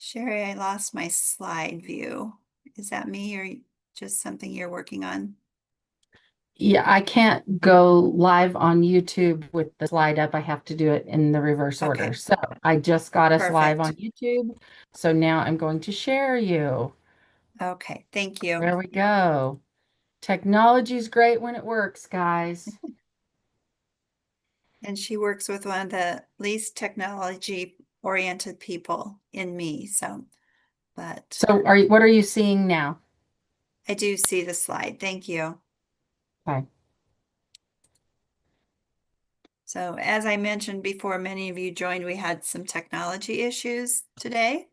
Sherry, I lost my slide view. Is that me or just something you're working on? Yeah, I can't go live on YouTube with the slide up. I have to do it in the reverse order. Okay, So I just got us live on perfect. YouTube. So now I'm going to share you. Okay, thank you. There we go. Technology is great when it works, guys. And she works with one of the least technology-oriented people in me, but So what are you seeing now? I do see the slide. Thank you. Okay. So as I mentioned before, many of you joined, we had some technology issues today,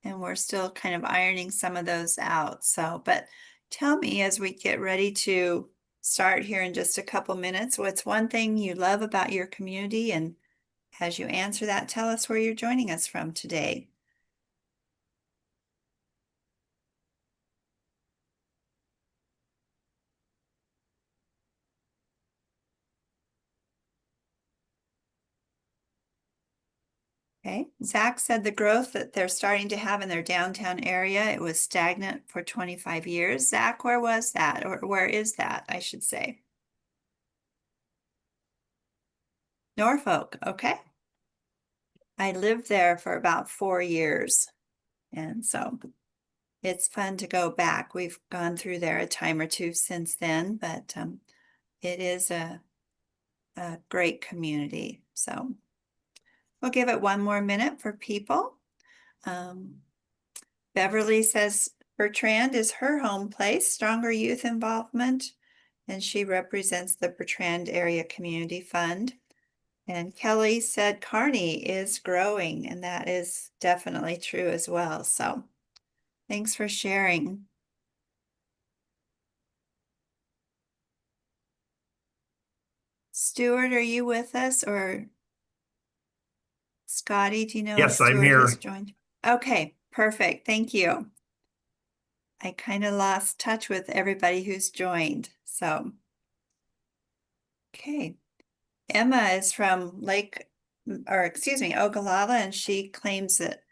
and we're still kind of ironing some of those out. But tell me as we get ready to start here in just a couple minutes, what's one thing you love about your community? And as you answer that, tell us where you're joining us from today. Okay, Zach said the growth that they're starting to have in their downtown area, it was stagnant for 25 years. Zach, where was that? Or where is that, I should say? Norfolk, okay. I lived there for about 4 years, and so it's fun to go back. We've gone through there a time or two since then, but it is a great community. So we'll give it one more minute for people. Um, Beverly says Bertrand is her home place, stronger youth involvement, and she represents the Bertrand Area Community Fund. And Kelly said Kearney is growing, and that is definitely true as well. So thanks for sharing. Stuart, are you with us? Or Scotty, do you know if Yes, I'm Stuart has here. joined? Okay, perfect. Thank you. I kind of lost touch with everybody who's joined. So, okay. Emma is from Ogallala, and she claims that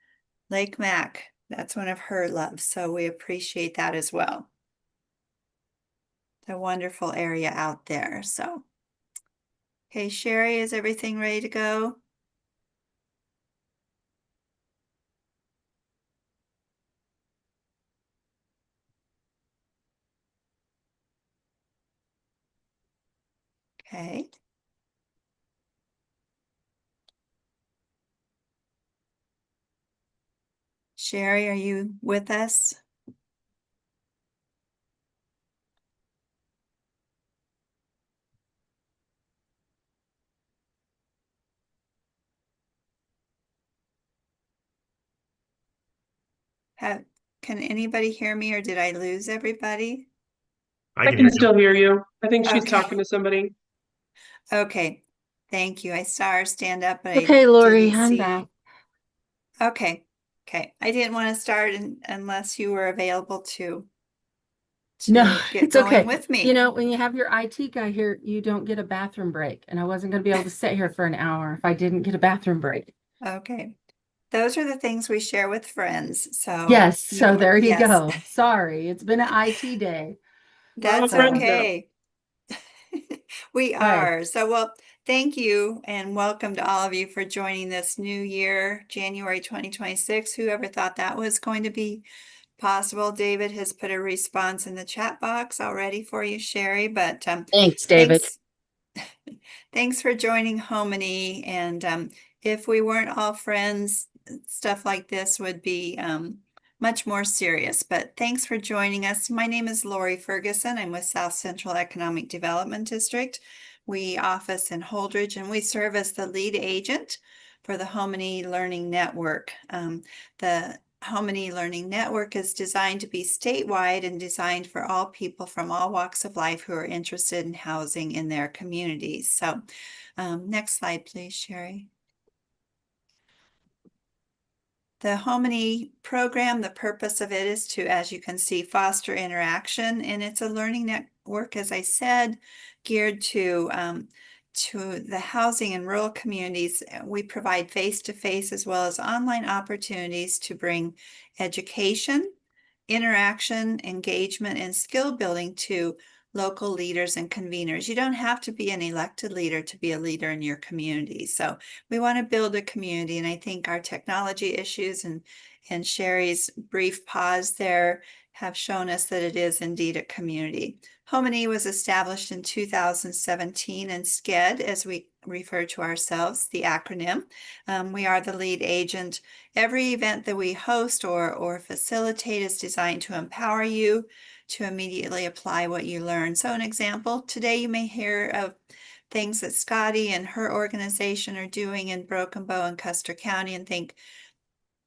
Lake Mac, that's one of her loves. So we appreciate that as well. It's a wonderful area out there. So, okay, Sherry, is everything ready to go? Okay. Sherry, are you with us? Have, can anybody hear me, or did I lose everybody? I I can hear can you. still hear you. I think she's Okay. talking to somebody. Okay. Thank you. I saw her stand up, but I Okay, Lori, didn't I'm back. see. Okay. Okay. I didn't want to start unless you were available No, to get it's going okay. with You me. know, when you have your IT guy here, you don't get a bathroom break. And I wasn't going to be able to sit here for an hour if I didn't get a bathroom break. Okay. Those are the things we share with friends. So Yes, so there you yes, go. Sorry, it's been an IT day. We're all that's friends now. okay. We Okay. are. So, well, thank you and welcome to all of you for joining this new year, January 2026. Whoever thought that was going to be possible? David has put a response in the chat box already for you, Sherry, but Thanks, David. thanks. Thanks for joining HomeNE. And if we weren't all friends, stuff like this would be much more serious. But thanks for joining us. My name is Lori Ferguson. I'm with South Central Economic Development District. We office in Holdridge, and we serve as the lead agent for the HomeNE Learning Network. The HomeNE Learning Network is designed to be statewide and designed for all people from all walks of life who are interested in housing in their communities. So next slide, please, Sherry. The HomeNE program, the purpose of it is to, as you can see, foster interaction, and it's a learning network, as I said, geared to to the housing in rural communities, we provide face-to-face as well as online opportunities to bring education, interaction, engagement, and skill building to local leaders and conveners. You don't have to be an elected leader to be a leader in your community. So we want to build a community, and I think our technology issues and Sherry's brief pause there have shown us that it is indeed a community. HomeNE was established in 2017, and SCED, as we refer to ourselves, the acronym. We are the lead agent. Every event that we host or facilitate is designed to empower you to immediately apply what you learn. So an example, today you may hear of things that Scotty and her organization are doing in Broken Bow and Custer County and think,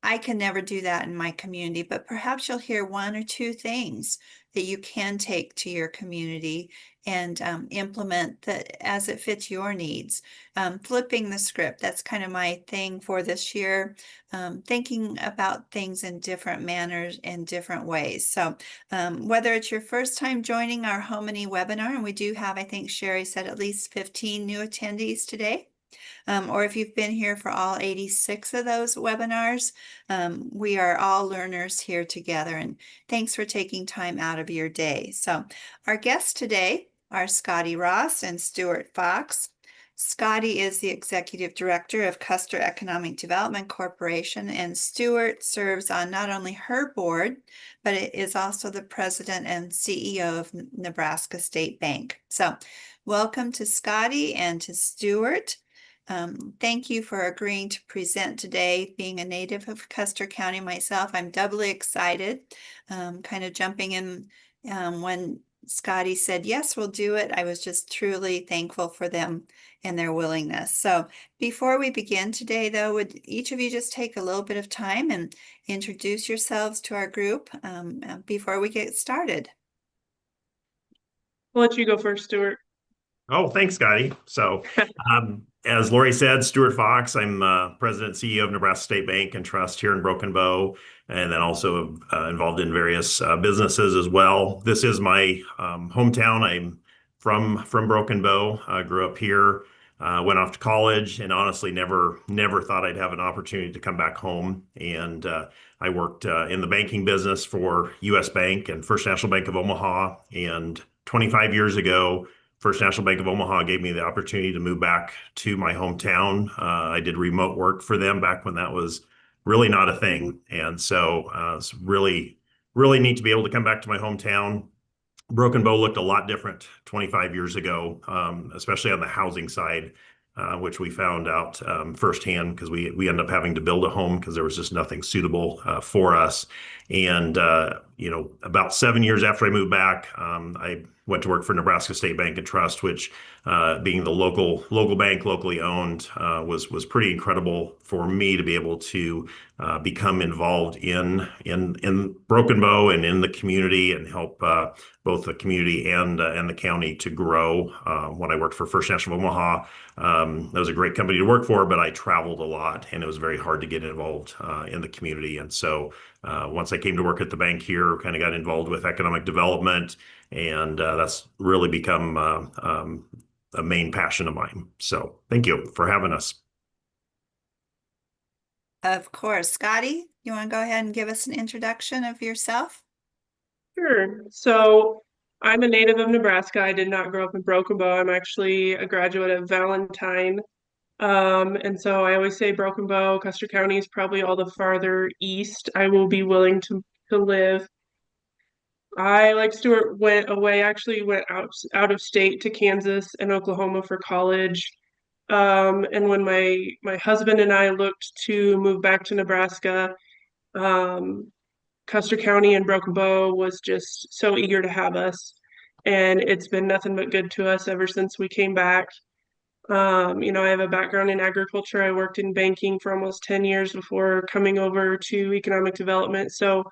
I can never do that in my community, but perhaps you'll hear one or two things that you can take to your community and implement that as it fits your needs. Flipping the script, that's kind of my thing for this year, thinking about things in different manners and different ways. So whether it's your first time joining our HomeNE webinar, and we do have, I think Sherry said, at least 15 new attendees today, or if you've been here for all 86 of those webinars, we are all learners here together, and thanks for taking time out of your day. So our guests today are Scotty Ross and Stuart Fox. Scotty is the Executive Director of Custer Economic Development Corporation, and Stuart serves on not only her board, but it is also the President and CEO of Nebraska State Bank. So welcome to Scotty and to Stuart. Thank you for agreeing to present today. Being a native of Custer County myself, I'm doubly excited, kind of jumping in when Scotty said, yes, we'll do it. I was just truly thankful for them and their willingness. So before we begin today, though, would each of you just take a little bit of time and introduce yourselves to our group before we get started? I'll let you go first, Stuart. Oh, thanks, Scotty. So, as Lori said, Stuart Fox, I'm President and CEO of Nebraska State Bank and Trust here in Broken Bow, and then also involved in various businesses as well. This is my hometown. I'm from Broken Bow. I grew up here, went off to college, and honestly never thought I'd have an opportunity to come back home. And I worked in the banking business for U.S. Bank and First National Bank of Omaha. And 25 years ago, First National Bank of Omaha gave me the opportunity to move back to my hometown. I did remote work for them back when that was really not a thing. And so it's really, really neat to be able to come back to my hometown. Broken Bow looked a lot different 25 years ago, especially on the housing side, which we found out firsthand because we ended up having to build a home because there was just nothing suitable for us. And, about 7 years after I moved back, I went to work for Nebraska State Bank and Trust, which being the local bank, locally owned, was pretty incredible for me to be able to become involved in Broken Bow and in the community and help both the community and the county to grow. When I worked for First National of Omaha, that was a great company to work for, but I traveled a lot and it was very hard to get involved in the community. And so once I came to work at the bank here, kind of got involved with economic development, and that's really become a main passion of mine. So thank you for having us. Of course. Scotty, you want to go ahead and give us an introduction of yourself? Sure. So I'm a native of Nebraska. I did not grow up in Broken Bow. I'm actually a graduate of Valentine. And so I always say Broken Bow, Custer County is probably all the farther east I will be willing to live. I, like Stuart, went out of state to Kansas and Oklahoma for college. And when my husband and I looked to move back to Nebraska, Custer County and Broken Bow was just so eager to have us. And it's been nothing but good to us ever since we came back. I have a background in agriculture. I worked in banking for almost 10 years before coming over to economic development. So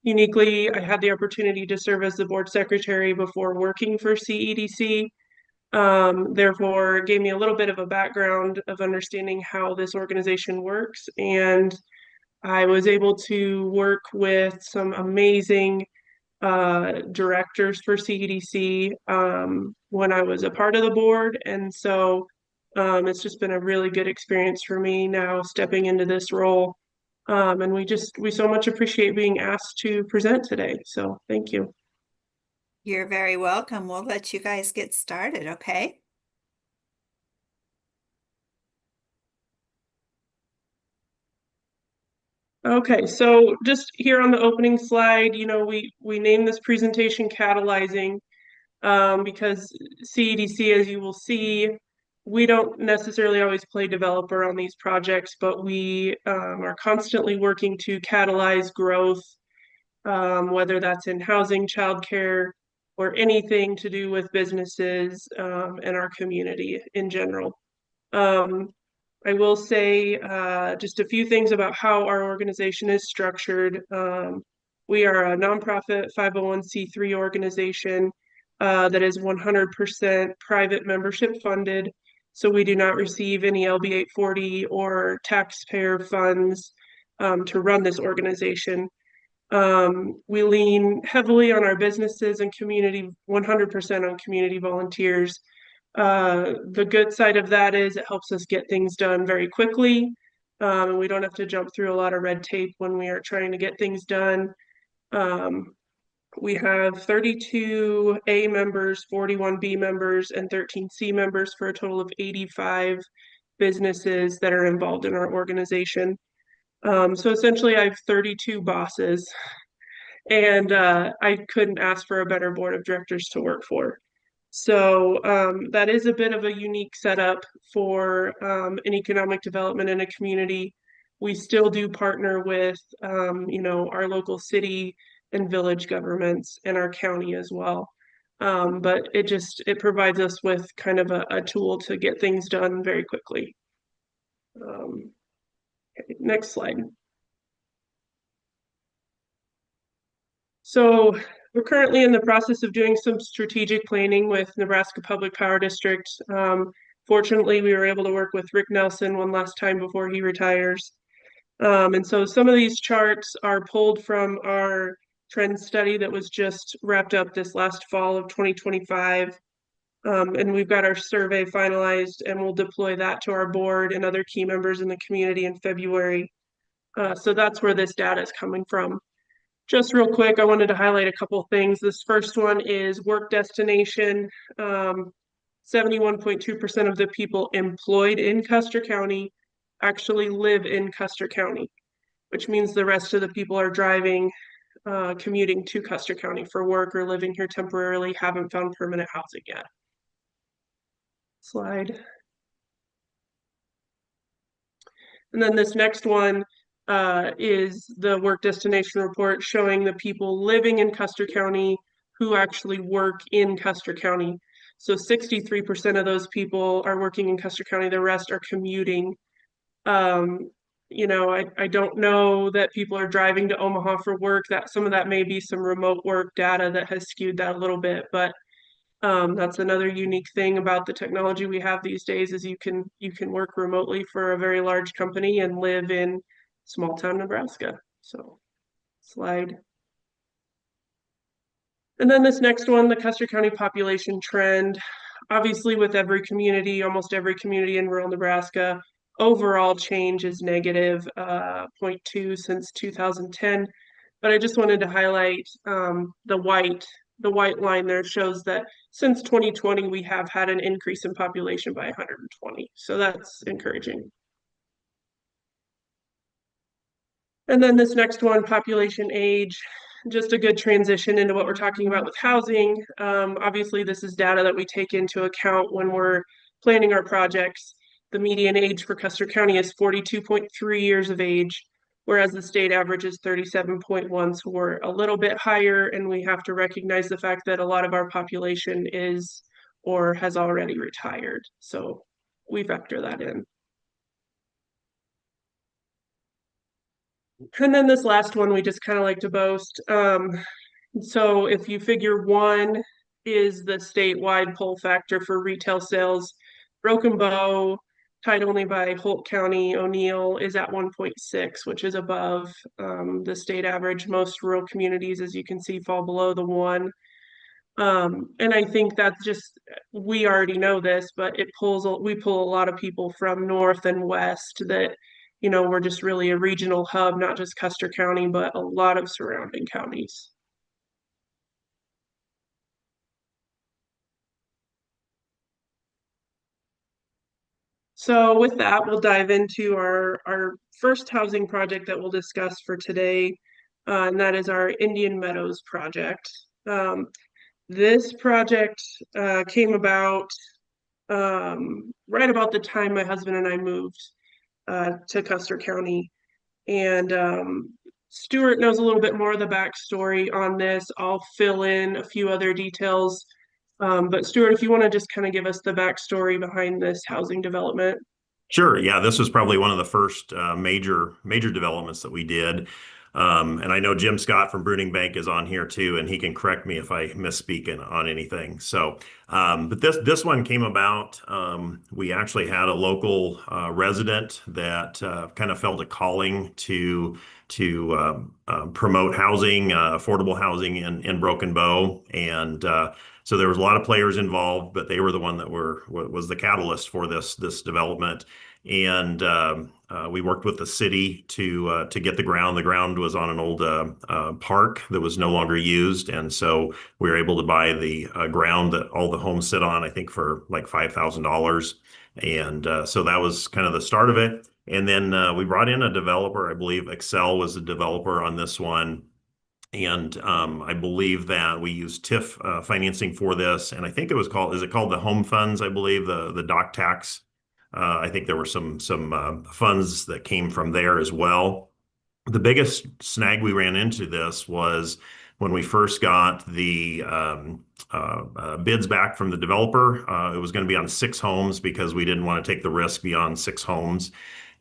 uniquely, I had the opportunity to serve as the board secretary before working for CEDC. Therefore, it gave me a little bit of a background of understanding how this organization works. And I was able to work with some amazing directors for CEDC when I was a part of the board. And so it's just been a really good experience for me now stepping into this role. And we so much appreciate being asked to present today. So thank you. You're very welcome. We'll let you guys get started, okay? Okay, so just here on the opening slide, you know, we named this presentation Catalyzing because CEDC, as you will see, we don't necessarily always play developer on these projects, but we are constantly working to catalyze growth, whether that's in housing, childcare, or anything to do with businesses and our community in general. I will say just a few things about how our organization is structured. We are a nonprofit 501c3 organization that is 100% private membership funded. So we do not receive any LB 840 or taxpayer funds to run this organization. We lean heavily on our businesses and community, 100% on community volunteers. The good side of that is it helps us get things done very quickly. And we don't have to jump through a lot of red tape when we are trying to get things done. We have 32 A members, 41 B members, and 13 C members for a total of 85 businesses that are involved in our organization. So essentially, I have 32 bosses, and I couldn't ask for a better board of directors to work for. So that is a bit of a unique setup for an economic development in a community. We still do partner with, you know, our local city and village governments and our county as well. But it provides us with kind of a tool to get things done very quickly. Okay, next slide. So we're currently in the process of doing some strategic planning with Nebraska Public Power District. Fortunately, we were able to work with Rick Nelson one last time before he retires. And so some of these charts are pulled from our trend study that was just wrapped up this last fall of 2025. And we've got our survey finalized, and we'll deploy that to our board and other key members in the community in February. So that's where this data is coming from. Just real quick, I wanted to highlight a couple of things. This first one is work destination. 71.2% of the people employed in Custer County actually live in Custer County, which means the rest of the people are driving, commuting to Custer County for work or living here temporarily, haven't found permanent housing yet. Slide. And then this next one is the work destination report showing the people living in Custer County who actually work in Custer County. So 63% of those people are working in Custer County, the rest are commuting. You know, I don't know that people are driving to Omaha for work. That some of that may be some remote work data that has skewed that a little bit, but that's another unique thing about the technology we have these days is you can work remotely for a very large company and live in small town Nebraska. So slide. And then this next one, the Custer County population trend. Obviously with every community, almost every community in rural Nebraska, overall change is negative 0.2 since 2010. But I just wanted to highlight the white line there shows that since 2020, we have had an increase in population by 120. So that's encouraging. And then this next one, population age, just a good transition into what we're talking about with housing. Obviously, this is data that we take into account when we're planning our projects. The median age for Custer County is 42.3 years of age, whereas the state average is 37.1. So we're a little bit higher, and we have to recognize the fact that a lot of our population is or has already retired. So we factor that in. And then this last one, we just kind of like to boast. So if you figure 1 is the statewide pull factor for retail sales, Broken Bow, tied only by Holt County. O'Neill is at 1.6, which is above the state average. Most rural communities, as you can see, fall below the 1. And I think that's just, we already know this, but we pull a lot of people from north and west that, we're just really a regional hub, not just Custer County, but a lot of surrounding counties. So with that, we'll dive into our first housing project that we'll discuss for today, and that is our Indian Meadows project. This project came about right about the time my husband and I moved to Custer County. And Stuart knows a little bit more of the backstory on this. I'll fill in a few other details. But Stuart, if you want to just kind of give us the backstory behind this housing development. Sure. Yeah, this was probably one of the first major developments that we did. And I know Jim Scott from Bruning Bank is on here too, and he can correct me if I misspeak on anything. So, but this one came about. We actually had a local resident that kind of felt a calling to promote housing, affordable housing in Broken Bow, and so there was a lot of players involved, but they were the one that was the catalyst for this development. And we worked with the city to get the ground. The ground was on an old park that was no longer used, and so we were able to buy the ground that all the homes sit on, I think, for like $5,000. And so that was kind of the start of it. And then we brought in a developer. I believe Excel was the developer on this one. And I believe that we used TIF financing for this, and I think it was is it called the home funds? I believe the dock tax. I think there were some funds that came from there as well. The biggest snag we ran into this was when we first got the bids back from the developer. It was going to be on 6 homes because we didn't want to take the risk beyond 6 homes,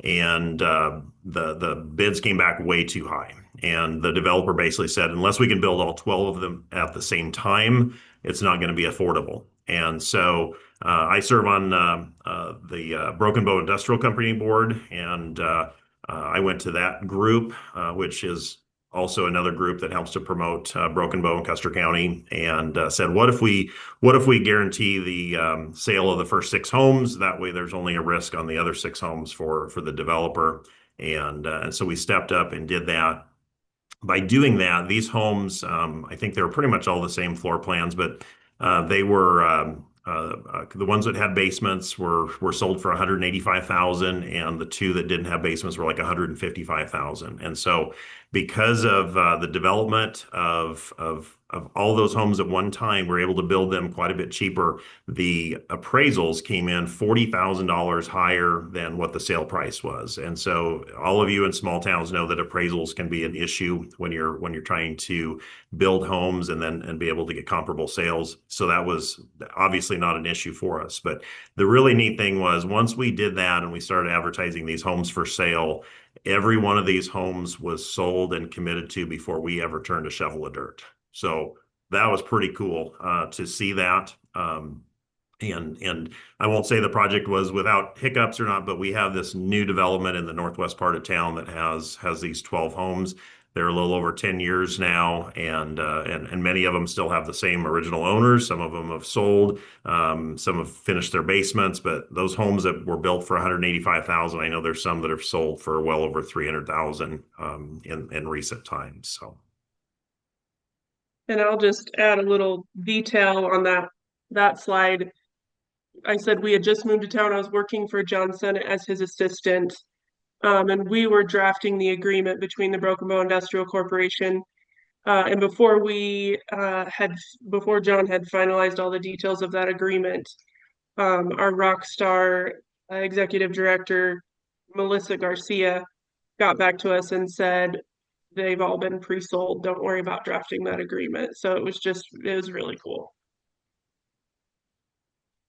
and the bids came back way too high. And the developer basically said, unless we can build all 12 of them at the same time, it's not going to be affordable. And so I serve on the Broken Bow Industrial Company board, and I went to that group, which is also another group that helps to promote Broken Bow in Custer County, and said, what if we guarantee the sale of the first 6 homes? That way, there's only a risk on the other 6 homes for the developer. And so we stepped up and did that. By doing that, these homes, I think they were pretty much all the same floor plans, but they were the ones that had basements were sold for $185,000, and the 2 that didn't have basements were like $155,000. And so, because of the development of all those homes at one time, we're able to build them quite a bit cheaper. The appraisals came in $40,000 higher than what the sale price was. And so, all of you in small towns know that appraisals can be an issue when you're trying to build homes and be able to get comparable sales. So that was obviously not an issue for us. But the really neat thing was, once we did that and we started advertising these homes for sale, every one of these homes was sold and committed to before we ever turned a shovel of dirt. So that was pretty cool to see that. And I won't say the project was without hiccups or not, but we have this new development in the northwest part of town that has these 12 homes. They're a little over 10 years now, and many of them still have the same original owners. Some of them have sold, some have finished their basements, but those homes that were built for $185,000, I know there's some that have sold for well over $300,000 in recent times. So. And I'll just add a little detail on that slide. I said we had just moved to town. I was working for Johnson as his assistant. And we were drafting the agreement between the Broken Bow Industrial Corporation. And before John had finalized all the details of that agreement, our rock star executive director, Melissa Garcia, got back to us and said, they've all been pre-sold. Don't worry about drafting that agreement. So it was really cool.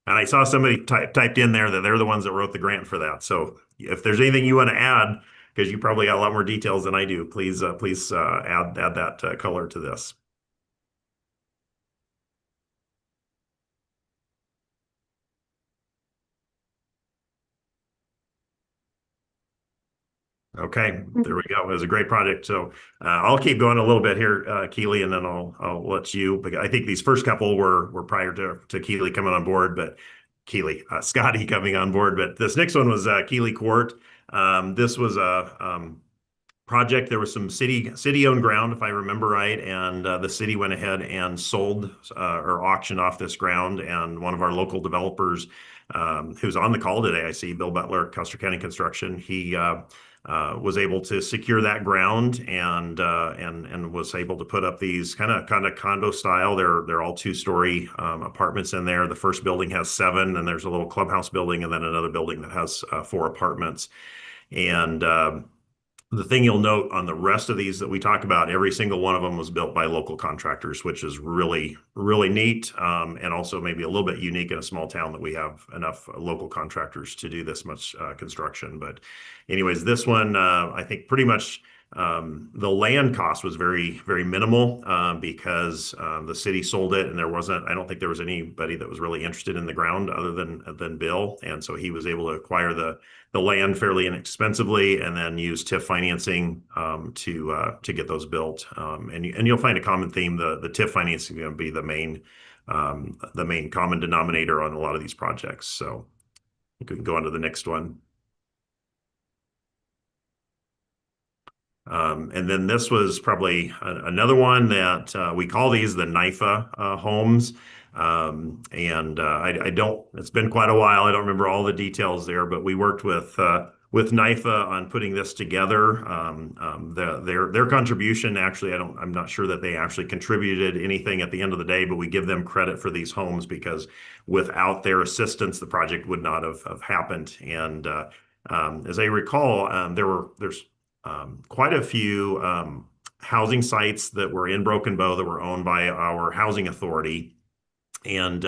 And I saw somebody typed in there that they're the ones that wrote the grant for that. So if there's anything you want to add, because you probably got a lot more details than I do, please add that color to this. Okay, there we go. It was a great project. So I'll keep going a little bit here, Keely, and then I'll let you. But I think these first couple were prior to Keely coming on board, but Scotty coming on board. But this next one was Keely Court. This was a project. There was some city-owned ground, if I remember right, and the city went ahead and sold or auctioned off this ground. And one of our local developers, who's on the call today, I see Bill Butler, Custer County Construction. He was able to secure that ground and was able to put up these kind of condo style. They're all 2-story apartments in there. The first building has 7, and there's a little clubhouse building, and then another building that has 4 apartments. And the thing you'll note on the rest of these that we talk about, every single one of them was built by local contractors, which is really, really neat, and also maybe a little bit unique in a small town that we have enough local contractors to do this much construction. But anyways, this one, I think pretty much the land cost was very, very minimal because the city sold it, and I don't think there was anybody that was really interested in the ground other than Bill. And so he was able to acquire the land fairly inexpensively and then use TIF financing to get those built. And you'll find a common theme. The TIF financing is going to be the main common denominator on a lot of these projects. So we can go on to the next one. And then this was probably another one that we call these the NIFA homes. It's been quite a while. I don't remember all the details there, but we worked with NIFA on putting this together. Their contribution, actually, I'm not sure that they actually contributed anything at the end of the day, but we give them credit for these homes because without their assistance, the project would not have happened. And as I recall, there's quite a few housing sites that were in Broken Bow that were owned by our housing authority. And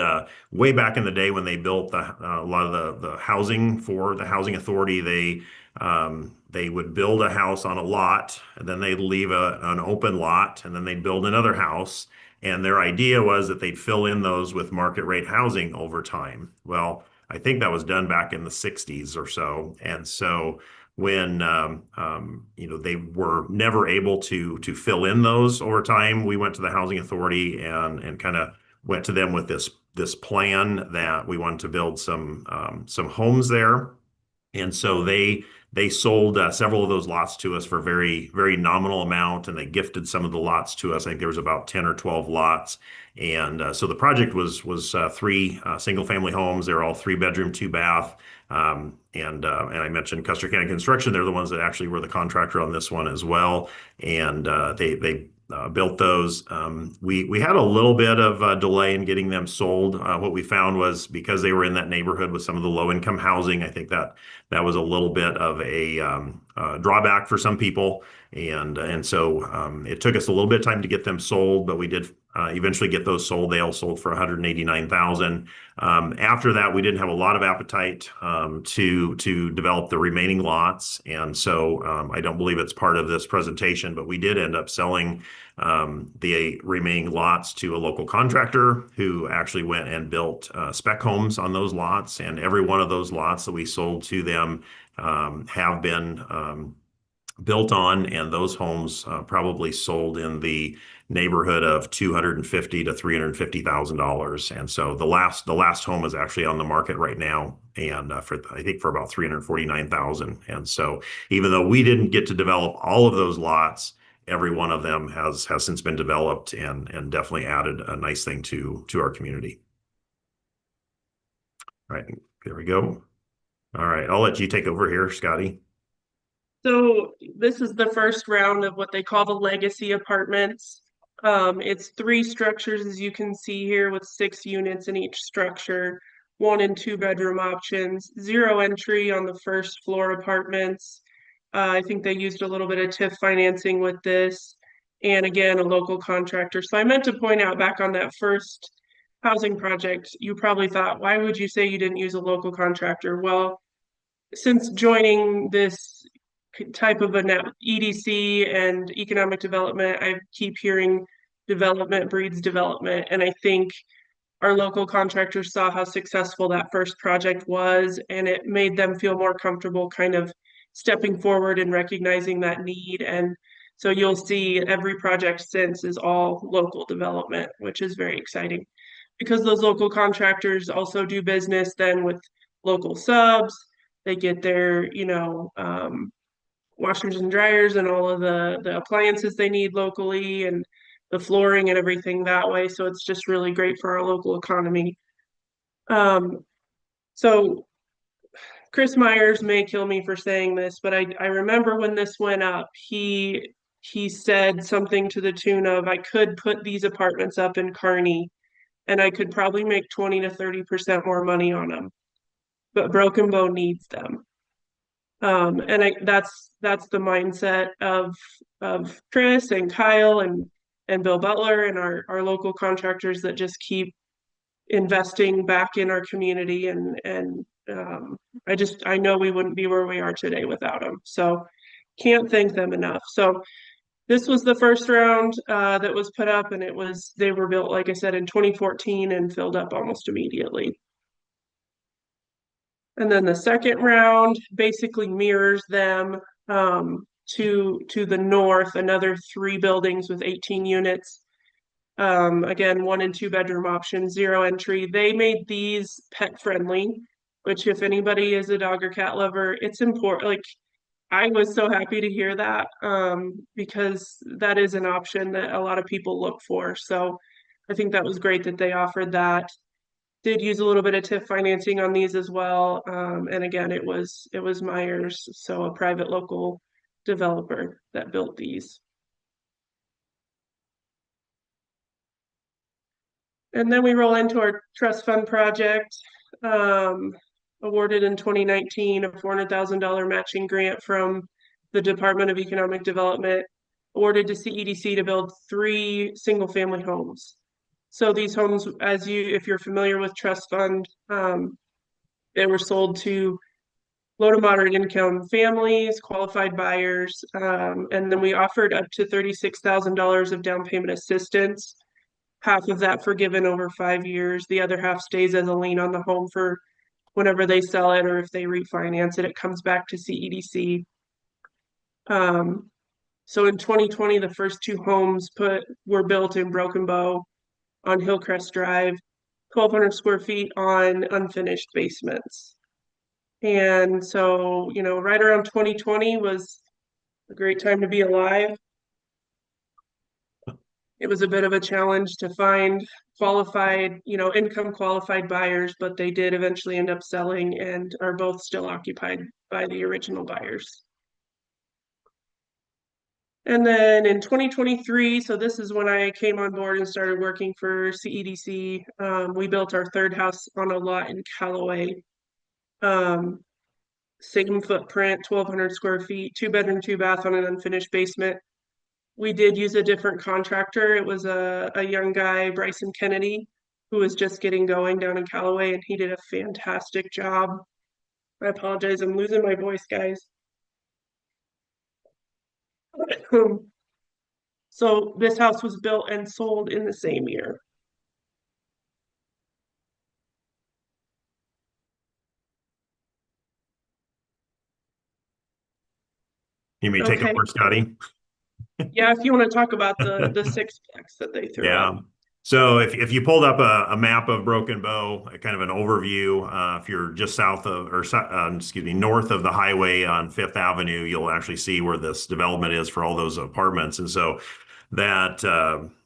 way back in the day when they built a lot of the housing for the housing authority, they would build a house on a lot, and then they'd leave an open lot, and then they'd build another house. And their idea was that they'd fill in those with market rate housing over time. Well, I think that was done back in the 60s or so. And so when they were never able to fill in those over time, we went to the housing authority and kind of went to them with this plan that we wanted to build some homes there. And so they sold several of those lots to us for very, very nominal amount, and they gifted some of the lots to us. I think there was about 10 or 12 lots. And so the project was 3 single-family homes. They're all 3-bedroom, 2-bath. And I mentioned Custer County Construction. They're the ones that actually were the contractor on this one as well. And they built those. We had a little bit of delay in getting them sold. What we found was because they were in that neighborhood with some of the low-income housing, I think that was a little bit of a drawback for some people. And so it took us a little bit of time to get them sold, but we did eventually get those sold. They all sold for $189,000. After that, we didn't have a lot of appetite to develop the remaining lots. And so I don't believe it's part of this presentation, but we did end up selling the remaining lots to a local contractor who actually went and built spec homes on those lots. And every one of those lots that we sold to them have been built on, and those homes probably sold in the neighborhood of $250,000 to $350,000. And so the last home is actually on the market right now, and I think for about $349,000. And so even though we didn't get to develop all of those lots, every one of them has since been developed and definitely added a nice thing to our community. All right, there we go. All right, I'll let you take over here, Scotty. So this is the first round of what they call the legacy apartments. It's 3 structures, as you can see here, with 6 units in each structure, 1 and 2 bedroom options, 0 entry on the first floor apartments. I think they used a little bit of TIF financing with this, and again, a local contractor. So I meant to point out back on that first housing project, you probably thought, why would you say you didn't use a local contractor? Well, since joining this type of an EDC and economic development, I keep hearing development breeds development. And I think our local contractors saw how successful that first project was, and it made them feel more comfortable kind of stepping forward and recognizing that need. And so you'll see every project since is all local development, which is very exciting because those local contractors also do business then with local subs. They get their, washers and dryers and all of the appliances they need locally and the flooring and everything that way. So it's just really great for our local economy. So Chris Myers may kill me for saying this, but I remember when this went up, he said something to the tune of, I could put these apartments up in Kearney and I could probably make 20 to 30% more money on them, but Broken Bow needs them. And that's the mindset of Chris and Kyle and Bill Butler and our local contractors that just keep investing back in our community and I know we wouldn't be where we are today without them. So can't thank them enough. So this was the first round that was put up, and they were built, like I said, in 2014 and filled up almost immediately. And then the second round basically mirrors them to the north, another 3 buildings with 18 units. Again, 1 and 2 bedroom options, 0 entry. They made these pet friendly, which if anybody is a dog or cat lover, it's important. Like I was so happy to hear that because that is an option that a lot of people look for. So I think that was great that they offered that. Did use a little bit of TIF financing on these as well. And again, it was Myers, so a private local developer that built these. And then we roll into our trust fund project, awarded in 2019, a $400,000 matching grant from the Department of Economic Development, awarded to CEDC to build 3 single-family homes. So these homes, if you're familiar with trust fund, they were sold to low to moderate income families, qualified buyers, and then we offered up to $36,000 of down payment assistance. Half of that forgiven over 5 years. The other half stays as a lien on the home for whenever they sell it or if they refinance it, it comes back to CEDC. So in 2020, the first 2 homes were built in Broken Bow on Hillcrest Drive, 1,200 square feet on unfinished basements. And so, right around 2020 was a great time to be alive. It was a bit of a challenge to find qualified, income qualified buyers, but they did eventually end up selling and are both still occupied by the original buyers. And then in 2023, so this is when I came on board and started working for CEDC, we built our 3rd house on a lot in Callaway. Same footprint, 1,200 square feet, 2 bedroom, 2 bath on an unfinished basement. We did use a different contractor. It was a young guy, Bryson Kennedy, who was just getting going down in Callaway, and he did a fantastic job. I apologize, I'm losing my voice, guys. So this house was built and sold in the same year. You may take Okay. over, Scotty. Yeah, if you want to talk about the 6-plex that they threw Yeah. out. So if you pulled up a map of Broken Bow, kind of an overview, if you're just north of the highway on 5th Avenue, you'll actually see where this development is for all those apartments. And so that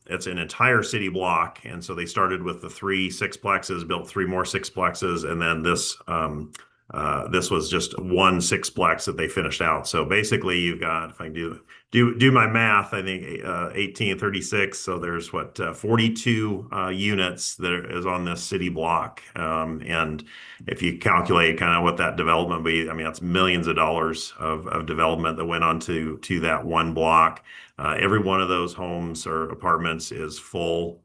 it's an entire city block. And so they started with the 3 6-plexes, built 3 more 6-plexes, and then this was just 1 6-plex that they finished out. So basically, you've got, if I do my math, I think 18, 36. So there's 42 units that is on this city block. And if you calculate kind of what that development be, I mean, that's millions of dollars of development that went onto that one block. Every one of those homes or apartments is full.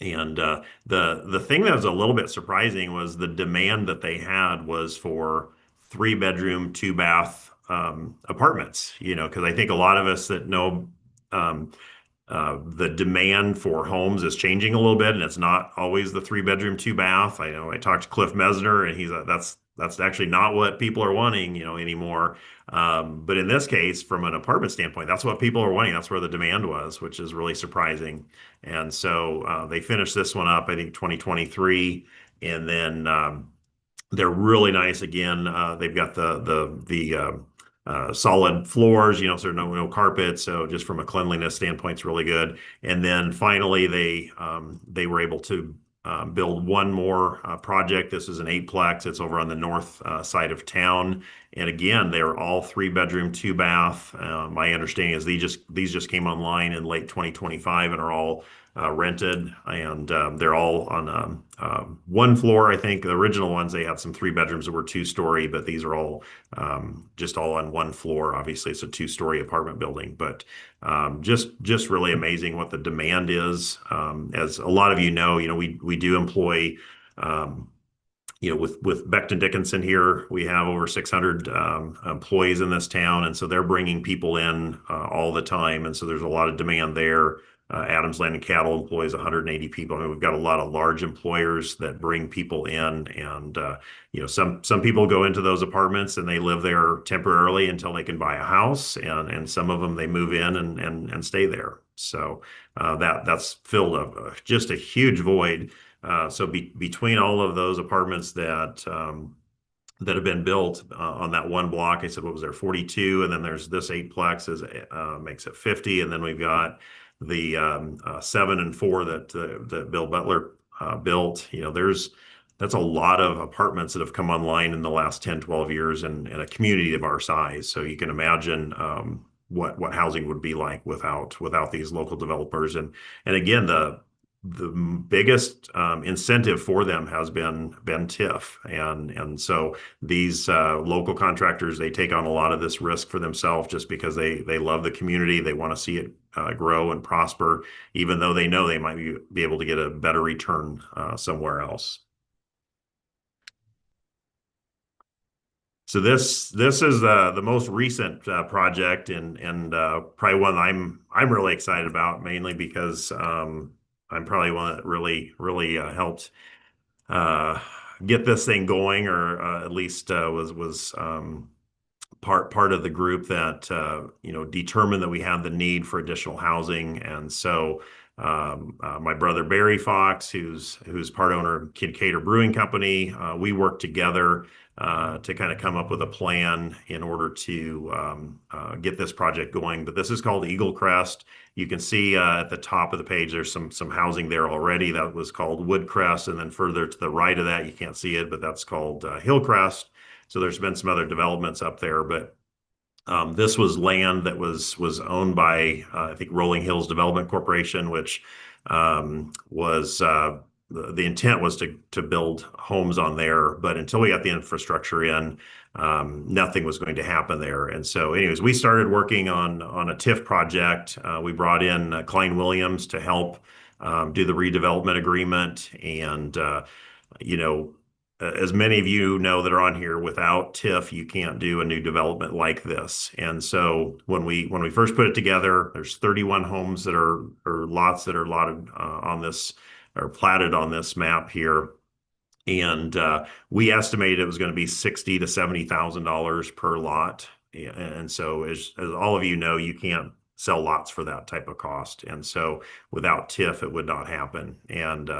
And the thing that was a little bit surprising was the demand that they had was for 3 bedroom, 2 bath apartments, because I think a lot of us that know the demand for homes is changing a little bit, and it's not always the 3 bedroom, 2 bath. I know I talked to Cliff Mesner, and that's actually not what people are wanting, anymore. But in this case, from an apartment standpoint, that's what people are wanting. That's where the demand was, which is really surprising. And so they finished this one up, I think, 2023, and then they're really nice again. They've got the solid floors, so there's no carpet. So just from a cleanliness standpoint, it's really good. And then finally, they were able to build one more project. This is an eightplex. It's over on the north side of town. And again, they're all 3 bedroom, 2 bath. My understanding is these just came online in late 2025 and are all rented, and they're all on one floor. I think the original ones, they had some 3 bedrooms that were 2-story, but these are all just all on one floor. Obviously, it's a 2-story apartment building, but just really amazing what the demand is. As a lot of we do employ. With Becton Dickinson here, we have over 600 employees in this town, and so they're bringing people in all the time, and so there's a lot of demand there. Adams Land and Cattle employs 180 people. I mean, we've got a lot of large employers that bring people in, and some people go into those apartments and they live there temporarily until they can buy a house, and some of them they move in and stay there. So that's filled just a huge void. So between all of those apartments that have been built on that one block, I said, what was there, 42, and then there's this eightplex makes it 50, and then we've got the 7 and 4 that Bill Butler built. That's a lot of apartments that have come online in the last 10, 12 years in a community of our size. So you can imagine what housing would be like without these local developers. And again, the biggest incentive for them has been TIF, and so these local contractors, they take on a lot of this risk for themselves just because they love the community. They want to see it grow and prosper, even though they know they might be able to get a better return somewhere else. So this is the most recent project, and probably one I'm really excited about, mainly because I'm probably one that really helped get this thing going, or at least was part of the group that determined that we had the need for additional housing. And so my brother Barry Fox, who's part owner of Kincaid Brewing Company, we worked together to kind of come up with a plan in order to get this project going. But this is called Eagle Crest. You can see at the top of the page, there's some housing there already. That was called Woodcrest, and then further to the right of that, you can't see it, but that's called Hillcrest. So there's been some other developments up there, but this was land that was owned by I think Rolling Hills Development Corporation, which was the intent was to build homes on there, but until we got the infrastructure in, nothing was going to happen there. And so, anyways, we started working on a TIF project. We brought in Klein Williams to help do the redevelopment agreement, and as many of you know that are on here, without TIF, you can't do a new development like this. And so when we first put it together, there's 31 homes or lots that are lotted on this, or platted on this map here. And we estimated it was going to be $60,000 to $70,000 per lot. And so as all of you know, you can't sell lots for that type of cost. And so without TIF, it would not happen. And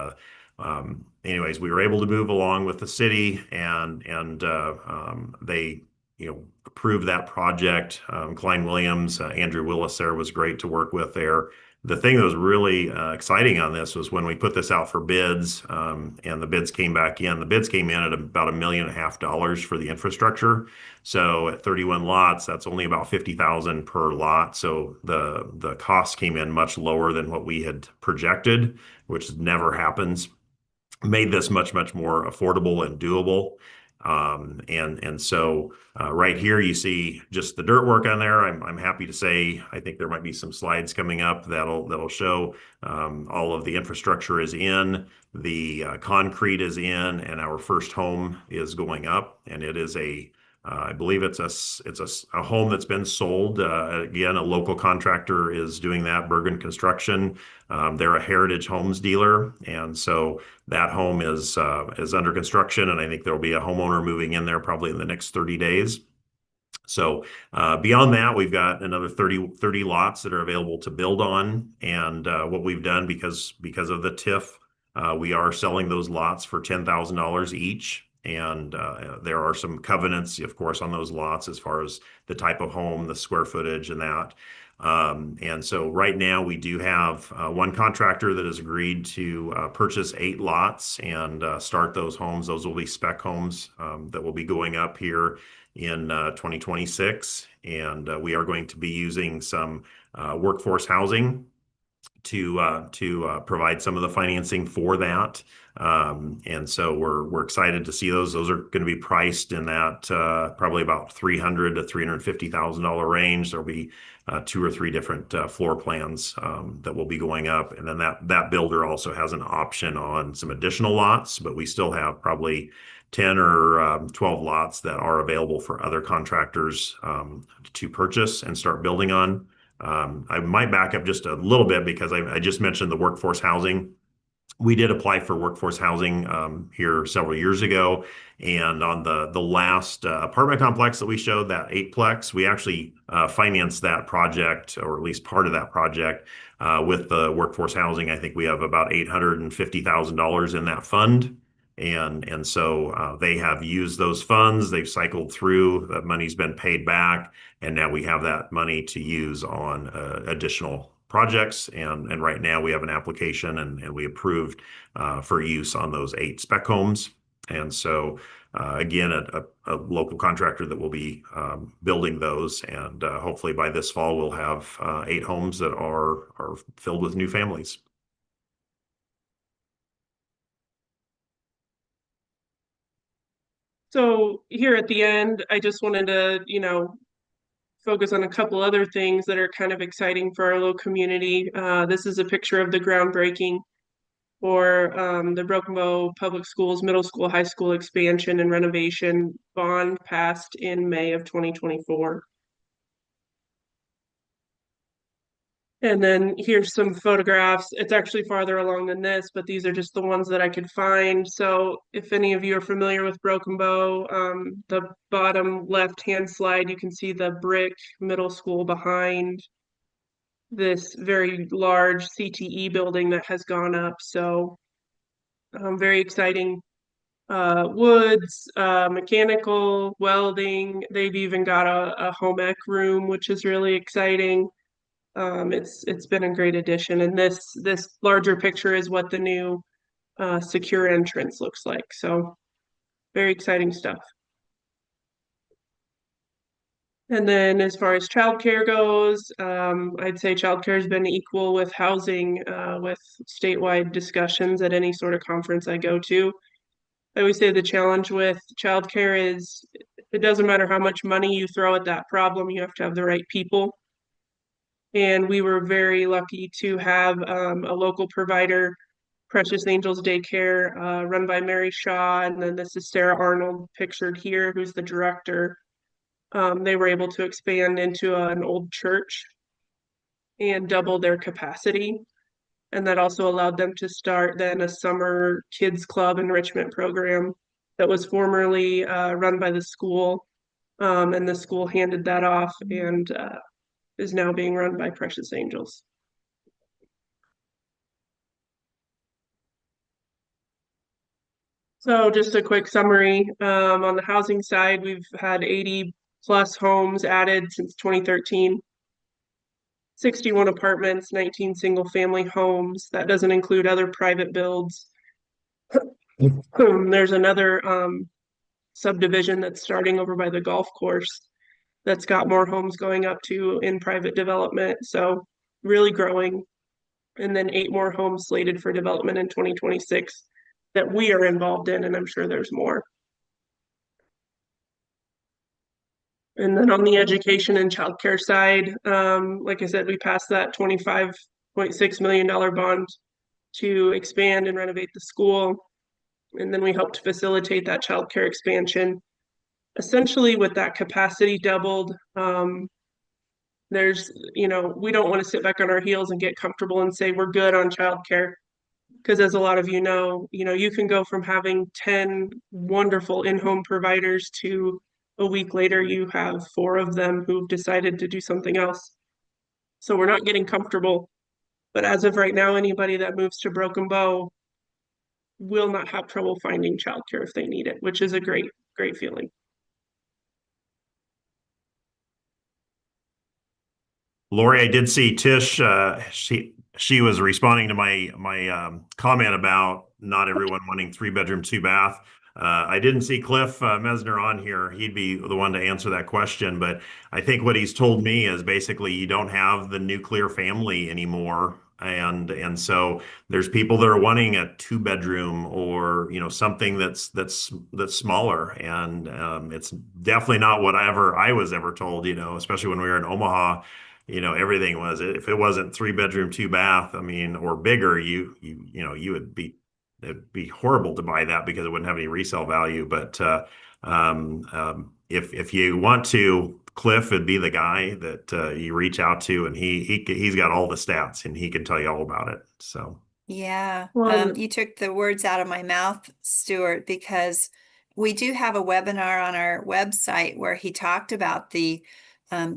anyways, we were able to move along with the city, and they approved that project. Klein Williams, Andrew Willis there was great to work with there. The thing that was really exciting on this was when we put this out for bids, and the bids came back in. The bids came in at about $1.5 million for the infrastructure. So at 31 lots, that's only about $50,000 per lot. So the cost came in much lower than what we had projected, which never happens. Made this much more affordable and doable. And so right here you see just the dirt work on there. I'm happy to say I think there might be some slides coming up that'll show all of the infrastructure is in, the concrete is in, and our first home is going up, and it is a I believe it's a home that's been sold. Again, a local contractor is doing that, Bergen Construction. They're a Heritage Homes dealer, and so that home is under construction, and I think there'll be a homeowner moving in there probably in the next 30 days. So beyond that, we've got another 30 lots that are available to build on. And what we've done, because of the TIF, we are selling those lots for $10,000 each. And there are some covenants, of course, on those lots as far as the type of home, the square footage, and that. And so right now we do have one contractor that has agreed to purchase 8 lots and start those homes. Those will be spec homes that will be going up here in 2026. And we are going to be using some workforce housing to provide some of the financing for that. And so we're excited to see those. Those are going to be priced in that probably about $300,000 to $350,000 range. There'll be 2 or 3 different floor plans that will be going up, and then that builder also has an option on some additional lots. But we still have probably 10 or 12 lots that are available for other contractors to purchase and start building on. I might back up just a little bit because I just mentioned the workforce housing. We did apply for workforce housing here several years ago, and on the last apartment complex that we showed, that 8-plex, we actually financed that project, or at least part of that project, with the workforce housing. I think we have about $850,000 in that fund. And so they have used those funds. They've cycled through. That money's been paid back, and now we have that money to use on additional projects. And right now we have an application, and we approved for use on those 8 spec homes. And so again, a local contractor that will be building those, and hopefully by this fall we'll have 8 homes that are filled with new families. So here at the end, I just wanted to, focus on a couple other things that are kind of exciting for our little community. This is a picture of the groundbreaking for the Broken Bow Public Schools middle school, high school expansion and renovation bond passed in May of 2024. And then here's some photographs. It's actually farther along than this, but these are just the ones that I could find. So if any of you are familiar with Broken Bow, the bottom left-hand slide, you can see the brick middle school behind this very large CTE building that has gone up. So very exciting. Woods, mechanical, welding. They've even got a home ec room, which is really exciting. It's been a great addition, and this larger picture is what the new secure entrance looks like. So very exciting stuff. And then as far as childcare goes, I'd say childcare has been equal with housing with statewide discussions at any sort of conference I go to. I always say the challenge with childcare is it doesn't matter how much money you throw at that problem, you have to have the right people. And we were very lucky to have a local provider, Precious Angels Daycare, run by Mary Shaw. And then this is Sarah Arnold pictured here, who's the director. They were able to expand into an old church and double their capacity. And that also allowed them to start then a summer kids club enrichment program that was formerly run by the school. And the school handed that off and is now being run by Precious Angels. So just a quick summary. On the housing side, we've had 80 plus homes added since 2013. 61 apartments, 19 single family homes. That doesn't include other private builds. There's another subdivision that's starting over by the golf course that's got more homes going up to in private development. So really growing. And then 8 more homes slated for development in 2026 that we are involved in, and I'm sure there's more. And then on the education and childcare side, like I said, we passed that $25.6 million bond to expand and renovate the school. And then we helped facilitate that childcare expansion essentially with that capacity doubled, there's, we don't want to sit back on our heels and get comfortable and say we're good on childcare. Because as a lot of you can go from having 10 wonderful in-home providers to a week later, you have 4 of them who've decided to do something else. So we're not getting comfortable. But as of right now, anybody that moves to Broken Bow will not have trouble finding childcare if they need it, which is a great, great feeling. Lori, I did see Tish. She was responding to my comment about not everyone wanting 3-bedroom, 2-bath. I didn't see Cliff Mesner on here. He'd be the one to answer that question. But I think what he's told me is basically you don't have the nuclear family anymore, and so there's people that are wanting a 2-bedroom or something that's smaller, and it's definitely not whatever I was ever told. Especially when we were in Omaha. Everything was, if it wasn't 3-bedroom, 2-bath, I mean, or bigger, it'd be horrible to buy that because it wouldn't have any resale value. But if you want to, Cliff would be the guy that you reach out to, and he's got all the stats and he can tell you all about it. So Yeah, Well, you took the words out of my mouth, Stuart, because we do have a webinar on our website where he talked about the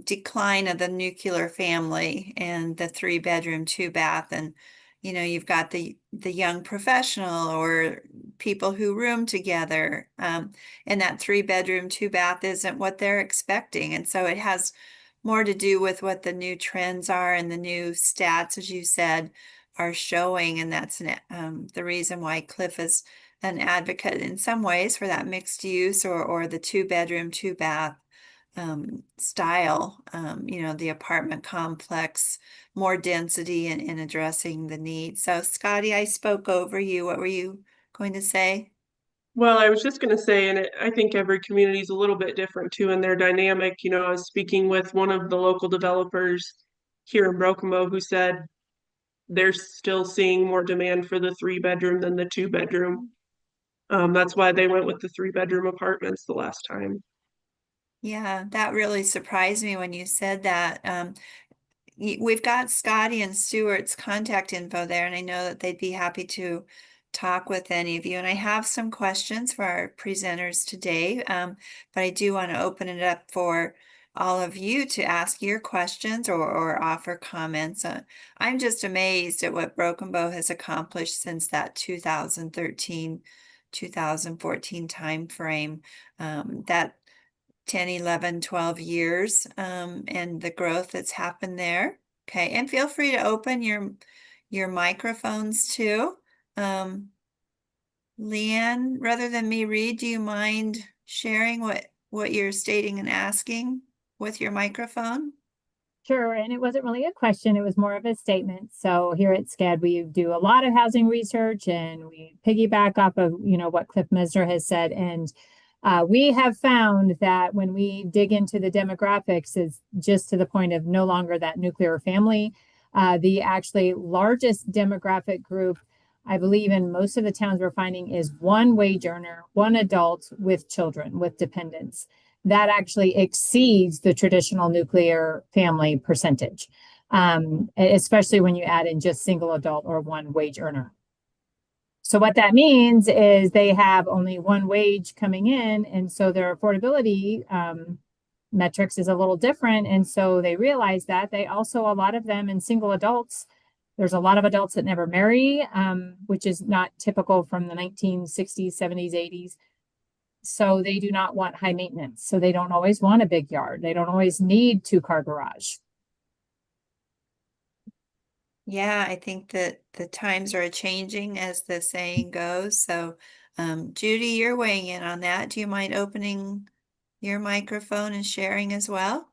decline of the nuclear family and the 3-bedroom, 2-bath, and you've got the young professional or people who room together, and that 3-bedroom, 2-bath isn't what they're expecting, and so it has more to do with what the new trends are and the new stats, as you said, are showing, and that's the reason why Cliff is an advocate in some ways for that mixed use or the 2-bedroom, 2-bath style, the apartment complex, more density in addressing the needs. So Scotty, I spoke over you. What were you going to say? well, I was just going to say, and I think every community is a little bit different too in their dynamic. I was speaking with one of the local developers here in Broken Bow who said they're still seeing more demand for the 3-bedroom than the 2-bedroom. That's why they went with the 3-bedroom apartments the last time. Yeah, that really surprised me when you said that. We've got Scotty and Stuart's contact info there, and I know that they'd be happy to talk with any of you. And I have some questions for our presenters today, but I do want to open it up for all of you to ask your questions or offer comments. I'm just amazed at what Broken Bow has accomplished since that 2013, 2014 timeframe. That 10, 11, 12 years, and the growth that's happened there. Okay, and feel free to open your microphones too. Leanne, rather than me read, do you mind sharing what you're stating and asking with your microphone? Sure, and it wasn't really a question, it was more of a statement. So here at SCED, we do a lot of housing research and we piggyback off of, what Cliff Mesner has said. And we have found that when we dig into the demographics, is just to the point of no longer that nuclear family. The actually largest demographic group, I believe, in most of the towns we're finding is one wage earner, one adult with children, with dependents. That actually exceeds the traditional nuclear family percentage, especially when you add in just single adult or one wage earner. So what that means is they have only one wage coming in, and so their affordability metrics is a little different. And so they realize that they also, a lot of them in single adults, there's a lot of adults that never marry, which is not typical from the 1960s, 70s, 80s. So they do not want high maintenance. So they don't always want a big yard. They don't always need 2-car garage. Yeah, I think that the times are changing, as the saying goes. So, Judy, you're weighing in on that. Do you mind opening your microphone and sharing as well?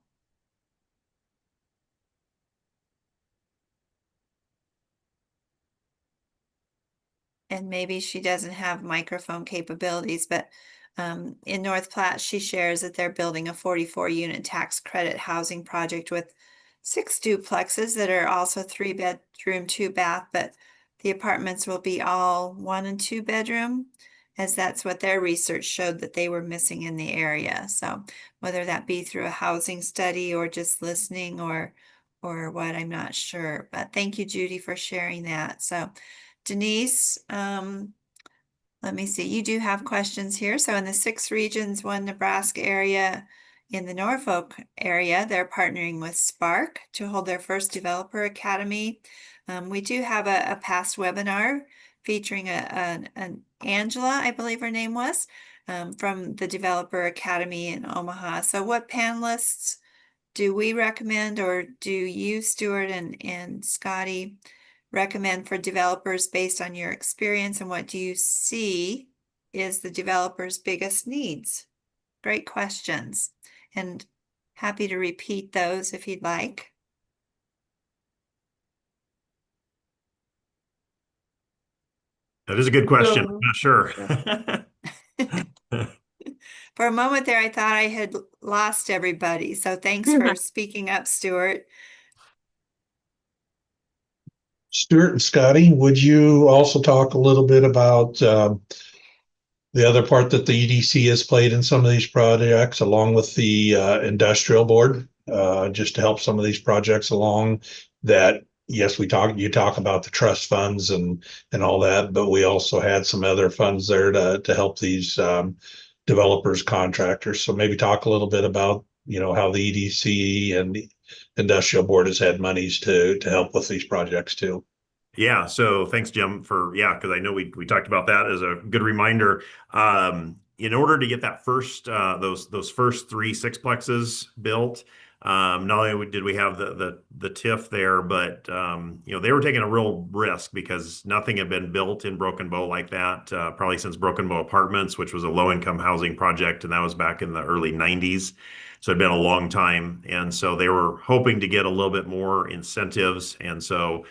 And maybe she doesn't have microphone capabilities, but in North Platte, she shares that they're building a 44-unit tax credit housing project with 6 duplexes that are also 3-bedroom, 2-bath, but the apartments will be all 1 and 2 bedroom. as that's what their research showed that they were missing in the area. So whether that be through a housing study or just listening or what, I'm not sure. But thank you, Judy, for sharing that. So Denise, let me see, you do have questions here. So in the 6 regions, 1 Nebraska area, in the Norfolk area, they're partnering with Spark to hold their first developer academy. We do have a past webinar featuring an Angela, I believe her name was, from the Developer Academy in Omaha. So what panelists do we recommend, or do you, Stuart and Scotty, recommend for developers based on your experience, and what do you see is the developers' biggest needs? Great questions, and happy to repeat those if you'd like. That is a good question. So- I'm not sure. For a moment there, I thought I had lost everybody. So thanks for speaking up, Stuart. Stuart and Scotty, would you also talk a little bit about the other part that the EDC has played in some of these projects, along with the industrial board, just to help some of these projects along? That yes, you talk about the trust funds and all that, but we also had some other funds there to help these developers, contractors. So maybe talk a little bit about how the EDC and the industrial board has had monies to help with these projects too. Yeah, so thanks, Jim, because I know we talked about that as a good reminder. In order to get that first those first 3 sixplexes built, not only did we have the TIF there, but they were taking a real risk because nothing had been built in Broken Bow like that probably since Broken Bow Apartments, which was a low-income housing project, and that was back in the early 90s. So it'd been a long time, and so they were hoping to get a little bit more incentives, and so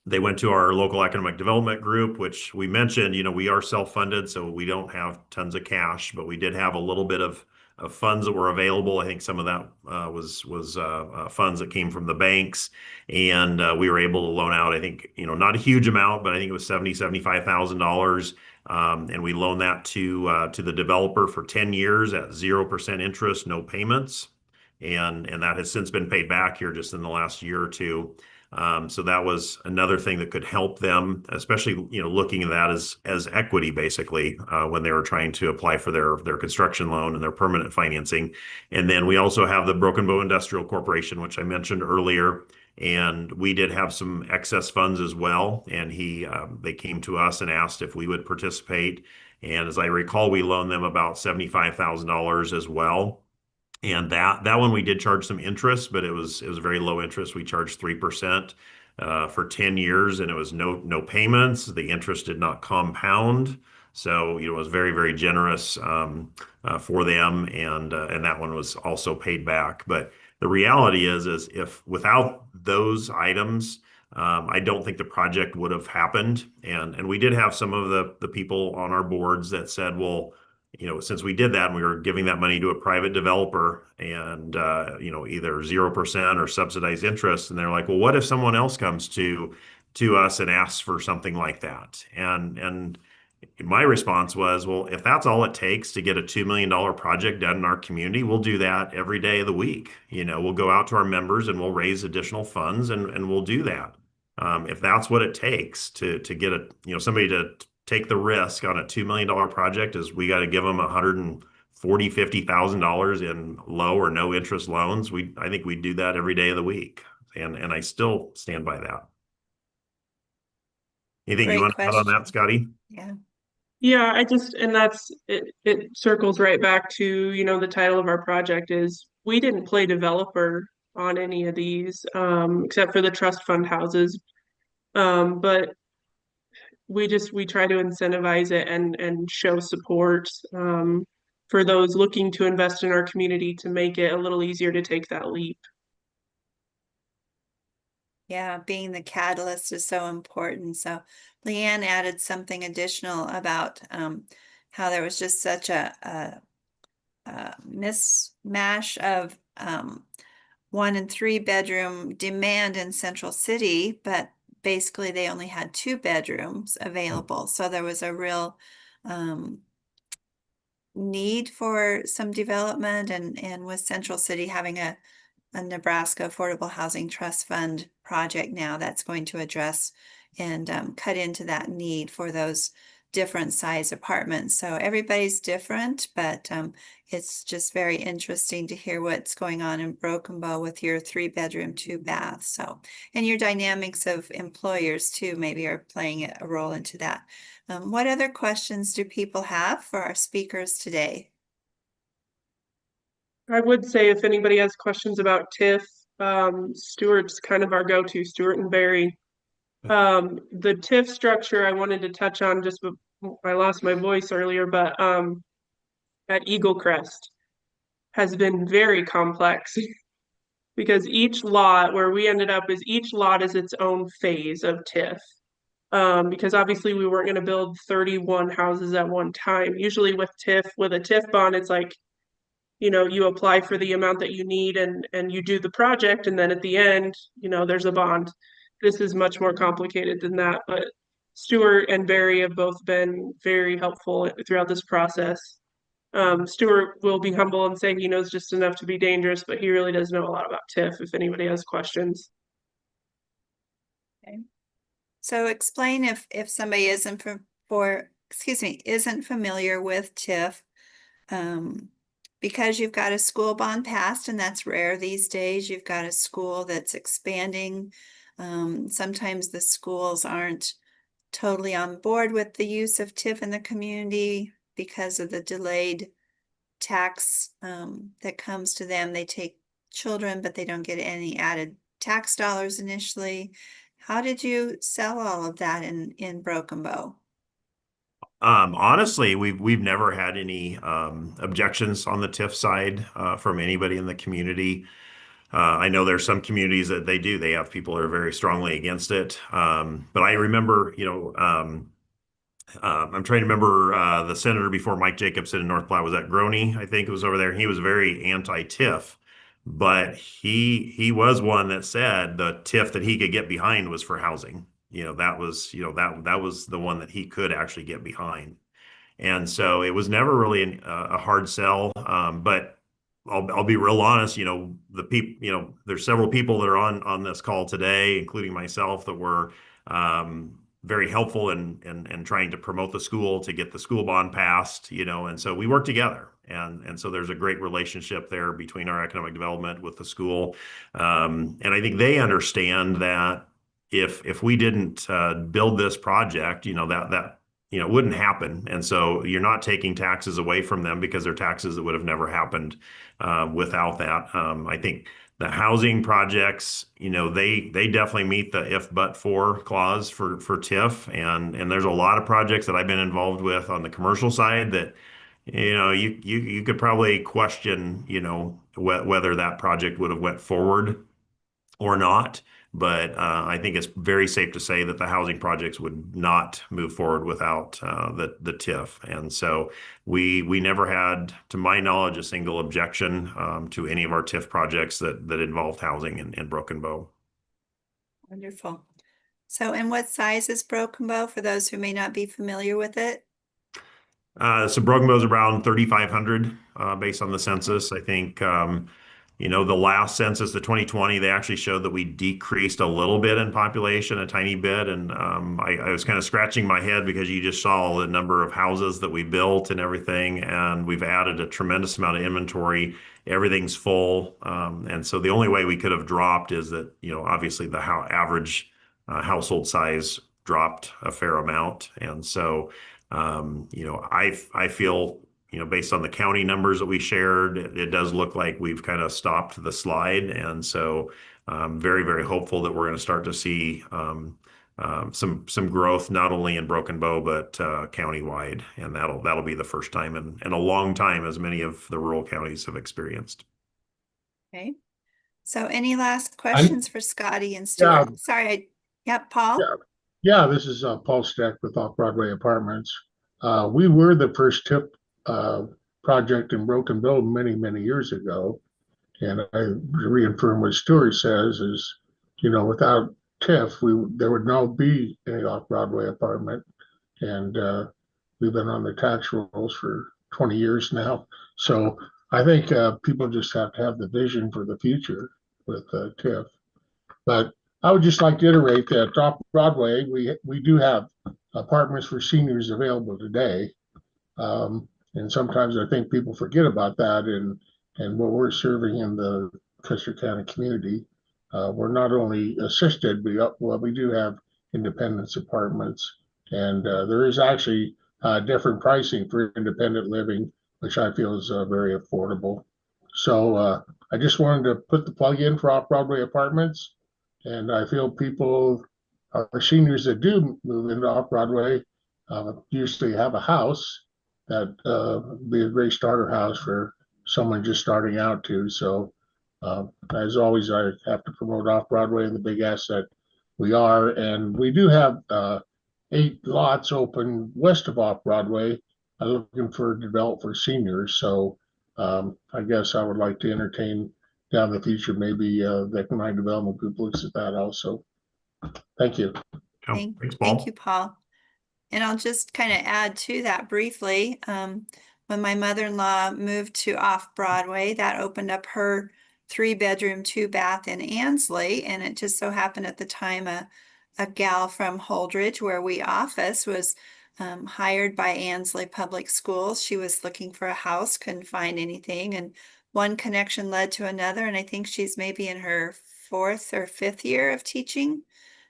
they went to our local economic development group, which we mentioned, we are self-funded, so we don't have tons of cash, but we did have a little bit of funds that were available. I think some of that was funds that came from the banks, and we were able to loan out, I think, not a huge amount, but I think it was $75,000. And we loaned that to the developer for 10 years at 0% interest, no payments. And that has since been paid back here just in the last year or two. So that was another thing that could help them, especially looking at that as equity basically when they were trying to apply for their construction loan and their permanent financing. And then we also have the Broken Bow Industrial Corporation, which I mentioned earlier, and we did have some excess funds as well. And they came to us and asked if we would participate. And as I recall, we loaned them about $75,000 as well. And that one we did charge some interest, but it was very low interest. We charged 3% for 10 years, and it was no payments. The interest did not compound, so it was very, very generous for them, and that one was also paid back. But the reality is if without those items, I don't think the project would have happened. And we did have some of the people on our boards that said, well, since we did that and we were giving that money to a private developer and, either 0% or subsidized interest, and they're like, well, what if someone else comes to us and asks for something like that? And my response was, well, if that's all it takes to get a $2 million project done in our community, we'll do that every day of the week. We'll go out to our members and we'll raise additional funds and we'll do that. If that's what it takes to get somebody to take the risk on a $2 million project, is we got to give them $50,000 in low or no interest loans. I think we do that every day of the week. And I still stand by that. Anything you want to add on that, Scotty? Yeah. Yeah, and that's it circles right back to, the title of our project is we didn't play developer on any of these, except for the trust fund houses. But we try to incentivize it and show support for those looking to invest in our community to make it a little easier to take that leap. Yeah, being the catalyst is so important. So Leanne added something additional about how there was just such a mismatch of 1 and 3 bedroom demand in Central City, but basically they only had 2 bedrooms available. So there was a real need for some development, and with Central City having a Nebraska Affordable Housing Trust Fund project now that's going to address and cut into that need for those different size apartments. So everybody's different, but it's just very interesting to hear what's going on in Broken Bow with your 3-bedroom, 2-bath. So, and your dynamics of employers too, maybe are playing a role into that. What other questions do people have for our speakers today? I would say if anybody has questions about TIF, Stuart's kind of our go-to, Stuart and Barry. The TIF structure I wanted to touch on just, I lost my voice earlier, but at Eagle Crest has been very complex because each lot, where we ended up is each lot is its own phase of TIF. Because obviously we weren't going to build 31 houses at one time. Usually with TIF, with a TIF bond, it's like, you know, you apply for the amount that you need and you do the project, and then at the end, you know, there's a bond. This is much more complicated than that, but Stuart and Barry have both been very helpful throughout this process. Stuart will be humble and say he knows just enough to be dangerous, but he really does know a lot about TIF if anybody has questions. Okay. So explain if somebody isn't isn't familiar with TIF, because you've got a school bond passed, and that's rare these days. You've got a school that's expanding. Sometimes the schools aren't totally on board with the use of TIF in the community because of the delayed tax that comes to them. They take children, but they don't get any added tax dollars initially. How did you sell all of that in Broken Bow? Honestly, we've never had any objections on the TIF side from anybody in the community. I know there's some communities that they have people that are very strongly against it. But I remember, I'm trying to remember the senator before Mike Jacobson in North Platte. Was that Groney? I think it was over there. He was very anti-TIF, but he was one that said the TIF that he could get behind was for housing. That was, that was the one that he could actually get behind. And so it was never really a hard sell. But I'll be real honest, the people, there's several people that are on this call today, including myself, that were very helpful in trying to promote the school to get the school bond passed, and so we work together. And so there's a great relationship there between our economic development with the school. And I think they understand that if we didn't build this project, that wouldn't happen. And so you're not taking taxes away from them because they're taxes that would have never happened without that. I think the housing projects, they definitely meet the if but for clause for TIF. And there's a lot of projects that I've been involved with on the commercial side that, you could probably question, whether that project would have went forward or not. But I think it's very safe to say that the housing projects would not move forward without the TIF. And so we never had, to my knowledge, a single objection to any of our TIF projects that involved housing in Broken Bow. Wonderful. So, and what size is Broken Bow for those who may not be familiar with it? So Broken Bow is around 3,500 based on the census. I think the last census, the 2020, they actually showed that we decreased a little bit in population, a tiny bit. And I was kind of scratching my head because you just saw the number of houses that we built and everything. And we've added a tremendous amount of inventory. Everything's full. And so the only way we could have dropped is that, obviously the average household size dropped a fair amount. And so, I feel, based on the county numbers that we shared, it does look like we've kind of stopped the slide. And so I'm very, very hopeful that we're going to start to see some growth, not only in Broken Bow, but countywide. And that'll be the first time in a long time, as many of the rural counties have experienced. Okay. So any last questions for Scotty and Stuart? Sorry. Yep, Paul? Yeah, this is Paul Steck with Off Broadway Apartments. We were the first TIF project in Broken Bow many, many years ago. And I reaffirm what Stuart says is, without TIF, there would now be any off-Broadway apartment. And we've been on the tax rolls for 20 years now. So I think people just have to have the vision for the future with TIF. But I would just like to iterate that off Broadway, we do have apartments for seniors available today. And sometimes I think people forget about that and what we're serving in the Custer County community. We're not only assisted, but we do have independence apartments. And there is actually different pricing for independent living, which I feel is very affordable. So I just wanted to put the plug in for off-Broadway apartments. And I feel people, our seniors that do move into off-Broadway, usually have a house that be a great starter house for someone just starting out too. So as always, I have to promote off-Broadway and the big asset we are. And we do have 8 lots open west of off-Broadway looking for develop for seniors. So I guess I would like to entertain down the future, maybe the economic development group looks at that also. Thank you. Thank Thanks, Paul. you, Paul. And I'll just kind of add to that briefly. When my mother-in-law moved to off-Broadway, that opened up her 3-bedroom, 2-bath in Ansley. And it just so happened at the time a gal from Holdridge, where we office, was hired by Ansley Public Schools. She was looking for a house, couldn't find anything. And one connection led to another. And I think she's maybe in her 4th or 5th year of teaching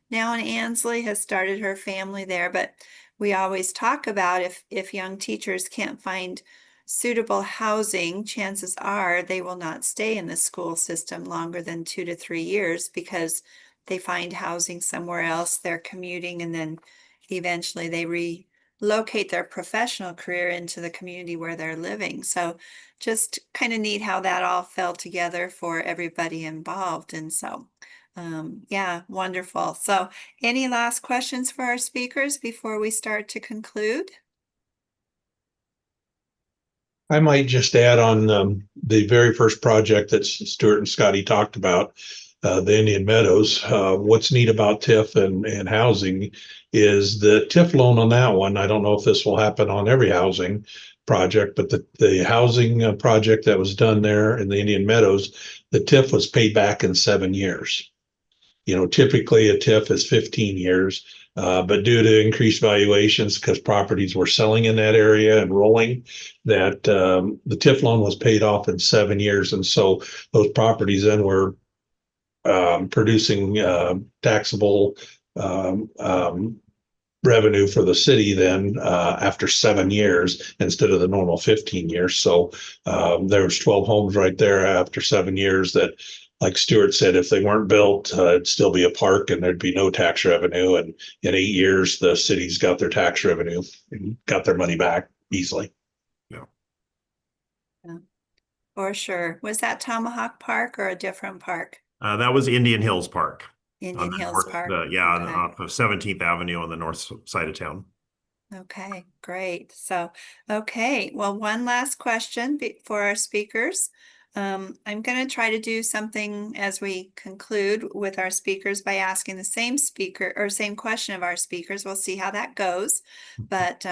now in Ansley, has started her family there. But we always talk about if young teachers can't find suitable housing, chances are they will not stay in the school system longer than 2 to 3 years because they find housing somewhere else, they're commuting, and then eventually they relocate their professional career into the community where they're living. So just kind of neat how that all fell together for everybody involved. And so yeah, wonderful. So any last questions for our speakers before we start to conclude? I might just add on the very first project that Stuart and Scotty talked about, the Indian Meadows. What's neat about TIF and housing is the TIF loan on that one. I don't know if this will happen on every housing project, but the housing project that was done there in the Indian Meadows, the TIF was paid back in 7 years. You know, typically a TIF is 15 years, but due to increased valuations, because properties were selling in that area and rolling, that the TIF loan was paid off in 7 years. And so those properties then were producing taxable revenue for the city then after 7 years instead of the normal 15 years. So there was 12 homes right there after 7 years that, like Stuart said, if they weren't built, it'd still be a park and there'd be no tax revenue. And in 8 years, the city's got their tax revenue and got their money back easily. Yeah. For sure. Was that Tomahawk Park or a different park? That was Indian Hills Park. Indian Hills Park. Yeah, Okay. off of 17th Avenue on the north side of town. Okay, great. So, okay, well, one last question for our speakers. I'm going to try to do something as we conclude with our speakers by asking the same speaker or same question of our speakers. We'll see how that goes. But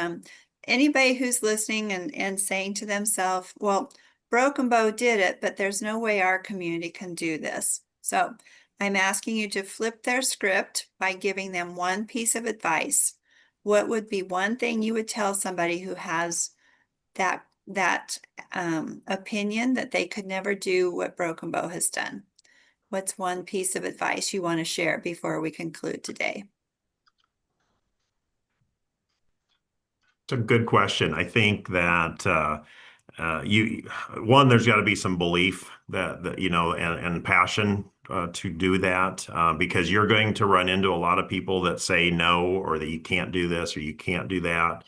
anybody who's listening and saying to themselves, well, Broken Bow did it, but there's no way our community can do this. So I'm asking you to flip their script by giving them one piece of advice. What would be one thing you would tell somebody who has that opinion that they could never do what Broken Bow has done? What's one piece of advice you want to share before we conclude today? It's a good question. I think that there's got to be some belief that you know, and passion to do that, because you're going to run into a lot of people that say no, or that you can't do this or you can't do that.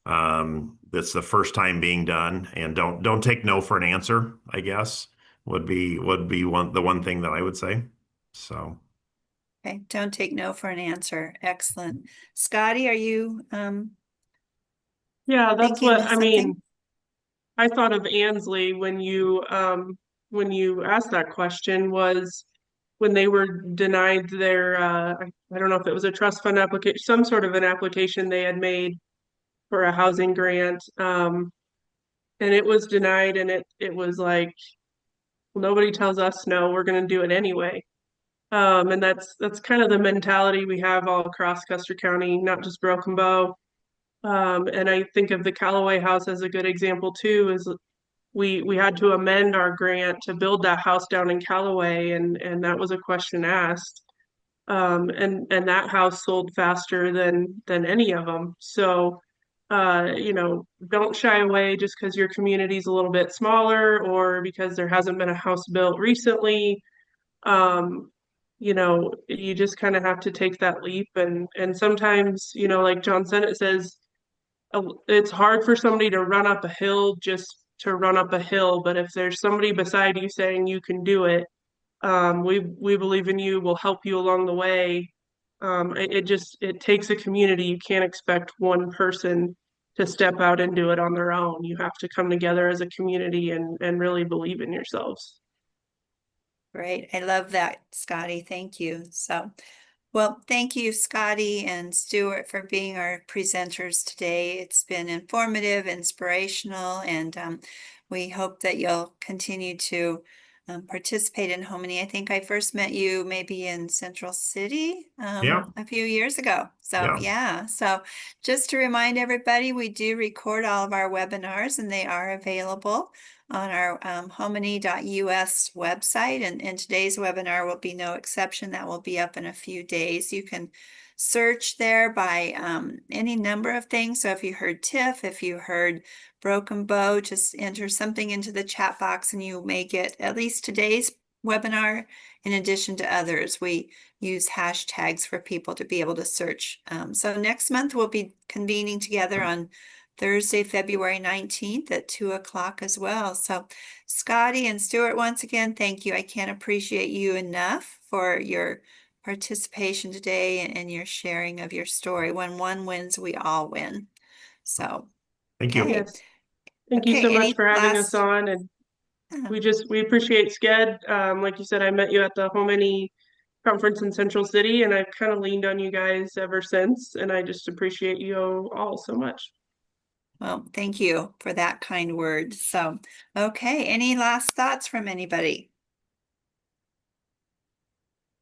That's the first time being done, and don't take no for an answer, I guess would be the one thing that I would say. So okay, don't take no for an answer. Excellent. Scotty, are you Yeah, that's thinking what of I mean. something? I thought of Ansley when you asked that question. Was when they were denied their, I don't know if it was a trust fund application, some sort of an application they had made for a housing grant. And it was denied, and it was like, well, nobody tells us no, we're going to do it anyway. And that's kind of the mentality we have all across Custer County, not just Broken Bow. And I think of the Callaway house as a good example too, is we had to amend our grant to build that house down in Callaway, and that was a question asked. And that house sold faster than any of them. So don't shy away just because your community's a little bit smaller or because there hasn't been a house built recently. You just kind of have to take that leap, and sometimes, like John Sennett says, it's hard for somebody to run up a hill just to run up a hill, but if there's somebody beside you saying you can do it, we believe in you, we'll help you along the way. It takes a community. You can't expect one person to step out and do it on their own. You have to come together as a community and really believe in yourselves. Great. I love that, Scotty. Thank you. So, well, thank you, Scotty and Stuart, for being our presenters today. It's been informative, inspirational, and we hope that you'll continue to participate in HomeNE. I think I first met you maybe in Central City Yeah. a few years ago. So Yeah. so just to remind everybody, we do record all of our webinars and they are available on our HomeNE.us website, and today's webinar will be no exception. That will be up in a few days. You can search there by any number of things. So if you heard TIF, if you heard Broken Bow, just enter something into the chat box and you may get at least today's webinar in addition to others. We use hashtags for people to be able to search. So next month we'll be convening together on Thursday, February 19th at 2 o'clock as well. So Scotty and Stuart, once again, thank you. I can't appreciate you enough for your participation today and your sharing of your story. When one wins, we all win. So, Thank you. Yes. Thank you Okay, so much any for having us last- on. And we appreciate Sked. Like you said, I met you at the HomeNE conference in Central City, and I've kind of leaned on you guys ever since. And I just appreciate you all so much. Well, thank you for that kind word. So, okay, any last thoughts from anybody?